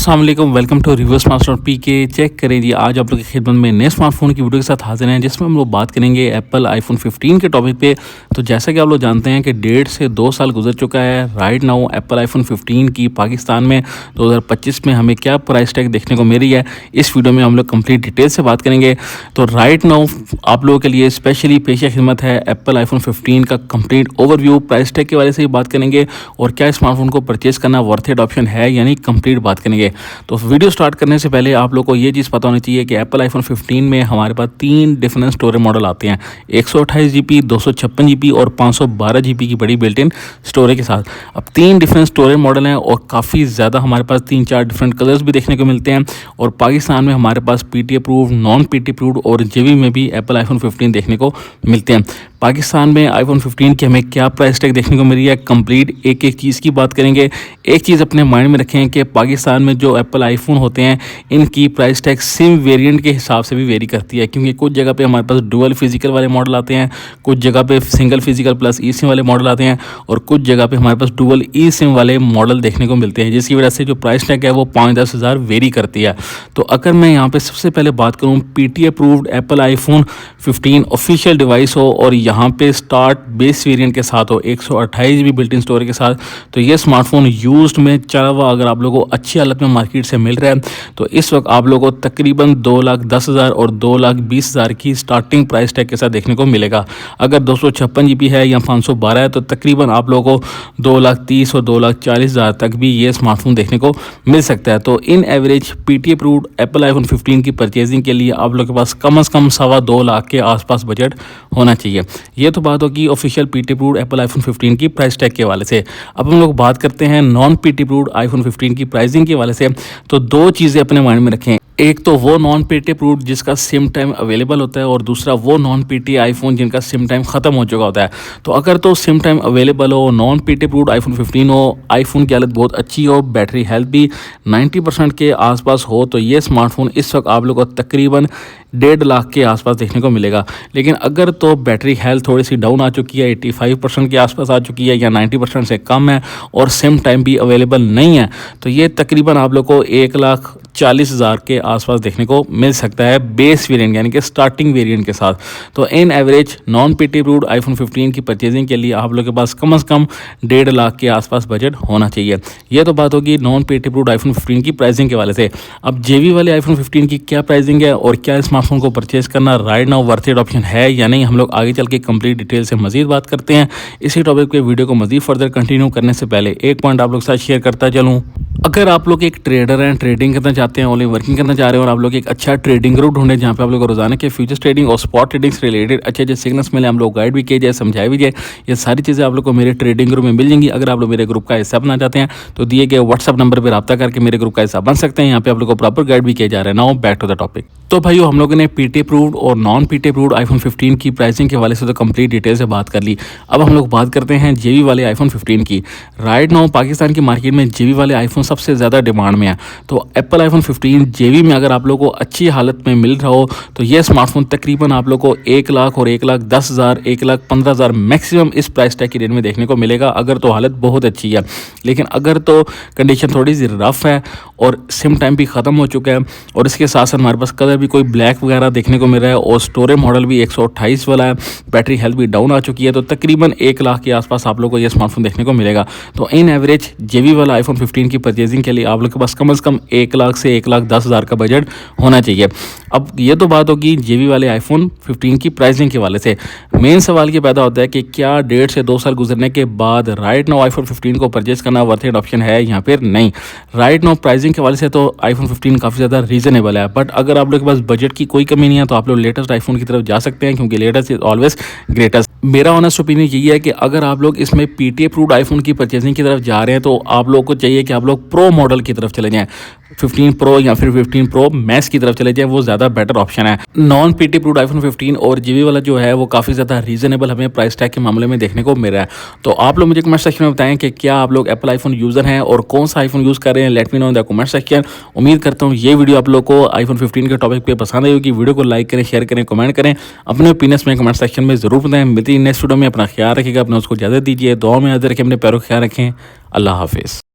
अस्सलाम वालेकुम, welcome to reviewers master PK. Check करें जी, आज आप लोग की खिदमत में नए स्मार्टफोन की वीडियो के साथ हाजिर हैं, जिसमें हम लोग बात करेंगे एप्पल आईफोन 15 के टॉपिक पे। तो जैसा कि आप लोग जानते हैं कि 1.5 से 2 साल गुजर चुका है राइट नाउ एप्पल आईफोन 15 की पाकिस्तान में 2025 में हमें क्या प्राइस टैग देखने को मिल रही है, इस वीडियो में हम लोग कंप्लीट डिटेल से बात करेंगे। तो राइट नाउ आप लोगों के लिए स्पेशली पेश खिदमत है एप्पल आईफोन 15 का कंप्लीट ओवरव्यू, प्राइस टैग के बारे से ही बात करेंगे और क्या स्मार्टफोन को परचेज करना वर्थ इट ऑप्शन है यानी कंप्लीट बात करेंगे। तो वीडियो स्टार्ट करने से पहले आप लोगों को ये चीज़ पता होनी चाहिए कि एप्पल आईफोन 15 में हमारे पास 3 डिफरेंट स्टोरेज मॉडल आते हैं, 128 GB, 256 GB और 512 GB की बड़ी बिल्ट इन स्टोरेज के साथ। अब 3 डिफरेंट स्टोरेज मॉडल हैं और काफ़ी ज़्यादा हमारे पास 3-4 डिफरेंट कलर्स भी देखने को मिलते हैं। और पाकिस्तान में हमारे पास PT approved, non PT approved और JB में भी एप्पल आईफोन 15 देखने को मिलते हैं। पाकिस्तान में आईफोन 15 की हमें क्या प्राइस टैग देखने को मिल रही है, कंप्लीट एक एक चीज़ की बात करेंगे। एक चीज़ अपने माइंड में रखें कि पाकिस्तान में जो एप्पल आईफोन होते हैं इनकी प्राइस टैग सिम वेरिएंट के हिसाब से भी वेरी करती है, क्योंकि कुछ जगह पे हमारे पास डुअल फिजिकल वाले मॉडल आते हैं, कुछ जगह पे सिंगल फिजिकल प्लस ई सिम वाले मॉडल आते हैं और कुछ जगह पे हमारे पास डुअल ई सिम वाले मॉडल देखने को मिलते हैं, जिसकी वजह से जो प्राइस टैग है वो 5-10 हज़ार वेरी करती है। तो अगर मैं यहाँ पर सबसे पहले बात करूँ PT approved Apple iPhone 15 official device हो और यहाँ पे स्टार्ट बेस वेरिएंट के साथ हो 128 GB बिल्ट इन स्टोरेज के साथ, तो ये स्मार्टफोन यूज्ड में चला हुआ अगर आप लोगों को अच्छी हालत में मार्केट से मिल रहा है तो इस वक्त आप लोगों को तकरीबन 2,10,000 और 2,20,000 की स्टार्टिंग प्राइस टैग के साथ देखने को मिलेगा। अगर 256 GB है या 512 है तो तकरीबन आप लोगों को 2,30,000 और 2,40,000 तक भी ये स्मार्टफोन देखने को मिल सकता है। तो इन average PT approved Apple iPhone 15 की परचेजिंग के लिए आप लोगों के पास कम से कम 2.25 लाख के आसपास बजट होना चाहिए। ये तो बात होगी official PT approved Apple iPhone 15 की प्राइस टैग के हवाले से। अब हम लोग बात करते हैं नॉन PT अप्रूव्ड आईफोन 15 की प्राइसिंग के हवाले से। तो दो चीज़ें अपने माइंड में रखें, एक तो वो नॉन PT अप्रूव्ड जिसका सिम टाइम अवेलेबल होता है और दूसरा वो नॉन PT आईफोन जिनका सिम टाइम ख़त्म हो चुका होता है। तो अगर तो सिम टाइम अवेलेबल हो, नॉन PT अप्रूव्ड आईफोन 15 हो, आईफोन की हालत बहुत अच्छी हो, बैटरी हेल्थ भी 90% के आसपास हो, तो ये स्मार्टफोन इस वक्त आप लोगों को तकरीबन 1.5 लाख के आसपास देखने को मिलेगा। लेकिन अगर तो बैटरी हेल्थ थोड़ी सी डाउन आ चुकी है, 85% के आसपास आ चुकी है या 90% से कम है और सिम टाइम भी अवेलेबल नहीं है, तो ये तकरीबन आप लोग को 1,40,000 के आसपास देखने को मिल सकता है बेस वेरिएंट यानी कि स्टार्टिंग वेरिएंट के साथ। तो इन average non PT approved iPhone 15 की परचेजिंग के लिए आप लोग के पास कम से कम 1.5 लाख के आसपास बजट होना चाहिए। यह तो बात होगी नॉन PT अप्रूव्ड आईफोन 15 की प्राइसिंग के वाले से। अब JB वाले आईफोन 15 की क्या प्राइसिंग है और क्या स्मार्टफोन को परचेज करना right now worth it option है या नहीं, हम लोग आगे चल के कंप्लीट डिटेल से मजीद बात करते हैं। इसी टॉपिक पे वीडियो को मजीद फर्दर कंटिन्यू करने से पहले एक पॉइंट आप लोग के साथ शेयर करता चलूँ। अगर आप लोग एक ट्रेडर हैं, ट्रेडिंग करना चाहते हैं, ऑनलाइन वर्किंग करना चाह रहे हैं और आप लोग एक अच्छा ट्रेडिंग ग्रुप ढूंढे जहाँ पे आप लोग को रोजाना के फ्यूचर्स ट्रेडिंग और स्पॉट ट्रेडिंग से रिलेटेड अच्छे सिग्नल्स मिले, हम लोग गाइड भी किए जाए, समझाए भी जाए, ये सारी चीज़ें आप लोग को मेरे ट्रेडिंग ग्रुप में मिल जाएंगी। अगर आप लोग मेरे ग्रुप का हिस्सा बनना चाहते हैं तो दिए गए व्हाट्सअप नंबर पर रब्ता करके मेरे ग्रुप का हिस्सा बन सकते हैं। यहाँ पे आप लोग को प्रॉपर गाइड भी किया जा रहा है। Now back to the topic. तो भाइयों, हम लोगों ने PT अप्रूव्ड और नॉन PT अप्रूव्ड आईफोन 15 की प्राइसिंग के हवाले से तो कंप्लीट डिटेल से बात कर ली। अब हम लोग बात करते हैं JB वाले आईफोन 15 की। राइट नाउ पाकिस्तान की मार्केट में JB वाले आईफोन सबसे ज़्यादा डिमांड में है। तो एप्पल आईफोन 15 JB में अगर आप लोग को अच्छी हालत में मिल रहा हो तो यह स्मार्टफोन तकरीबन आप लोग को 1 लाख और 1,10,000, 1,15,000 मैक्सिमम इस प्राइस टैग की रेंज में देखने को मिलेगा, अगर तो हालत बहुत अच्छी है। लेकिन अगर तो कंडीशन थोड़ी सी रफ है और सिम टाइम भी ख़त्म हो चुका है और इसके साथ साथ हमारे पास कलर भी कोई ब्लैक वगैरह देखने को मिल रहा है और स्टोरेज मॉडल भी 128 वाला है, बैटरी हेल्थ भी डाउन आ चुकी है, तो तकरीबन 1 लाख के आसपास आप लोग को यह स्मार्टफोन देखने को मिलेगा। तो इन एवरेज JB वाला आईफोन 15 की परचेजिंग के लिए आप लोग के पास कम से कम 1 लाख से 1,10,000 का बजट होना चाहिए। अब ये तो बात होगी JB वाले आईफोन 15 की प्राइसिंग के वाले से। मेन सवाल ये पैदा होता है कि क्या 1.5 से 2 साल गुजरने के बाद राइट नाउ आईफोन 15 को परचेज करना वर्थ इट ऑप्शन है या फिर नहीं। राइट नाउ प्राइसिंग के वाले से तो आईफोन 15 काफ़ी ज़्यादा रीजनेबल है, बट अगर आप लोग के पास बजट की कोई कमी नहीं है तो आप लोग लेटेस्ट आईफोन की तरफ जा सकते हैं, क्योंकि लेटेस्ट इज ऑलवेज ग्रेटेस्ट। मेरा ऑनेस्ट ओपिनियन यही है कि अगर आप लोग इसमें PT अप्रूव्ड आईफोन की परचेजिंग की तरफ जा रहे हैं तो आप लोग को चाहिए कि आप लोग प्रो मॉडल की तरफ चले जाएं, 15 प्रो या फिर 15 प्रो मैक्स की तरफ चले जाए, वो ज़्यादा बेटर ऑप्शन है। नॉन PT अप्रूव्ड आईफोन 15 और JB वाला जो है वो काफ़ी ज़्यादा रीजनेबल हमें प्राइस टैग के मामले में देखने को मिल रहा है। तो आप लोग मुझे कमेंट सेक्शन में बताएं कि क्या आप लोग एप्पल आईफोन यूज़र हैं और कौन सा आईफोन यूज़ कर रहे हैं। Let me know in the comment section. उम्मीद करता हूँ ये वीडियो आप लोग को आईफोन 15 के टॉपिक पे पसंद आई होगी। वीडियो को लाइक करें, शेयर करें, कमेंट करें, अपने ओपिनियंस में कमेंट सेक्शन में ज़रूर बताएं। मिलती है नेक्स्ट वीडियो में। अपना ख्याल रखिएगा, अपना उसको इजाज़त दीजिए, दुआ में याद रखें, अपने पैरों का ख्याल रखें। अल्लाह हाफिज़।